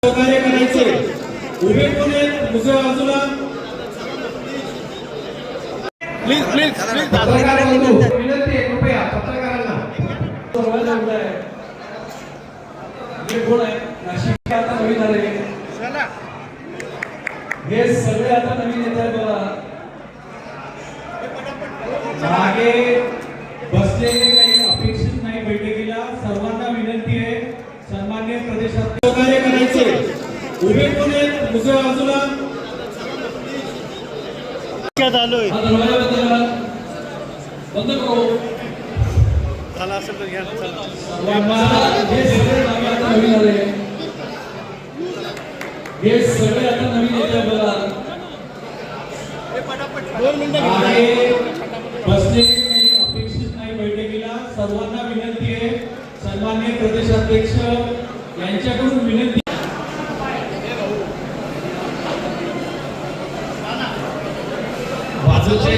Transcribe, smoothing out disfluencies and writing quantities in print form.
सहकार्य करायचे उभे कोण आहेत दुसऱ्या बाजूला प्लीज प्लीज प्लीज पत्रकार बंधू विनंती आहे कृपया पत्रकारांना हे कोण आहे नाशिक आता नवीन आले हे सगळे आता नवीन येत आहे बघा मागे बसलेले काही अपेक्षित नाही बैठकीला सर्वांना विनंती आहे सन्माननीय प्रदेशाध्यक्ष सहकार्य करायचे उभे कोण आहेत दुसऱ्या बाजूला चालू आहे हा दरवाजा बंद करा बंद करो झाला असेल तर घ्या हे सगळे आता नवीन आले हे सगळे आता नवीन येत आहे बघा मागे बसलेले काही अपेक्षित नाही बैठकीला सर्वांना विनंती आहे सन्माननीय प्रदेशाध्यक्ष यांच्याकडून विनंती बाजूचे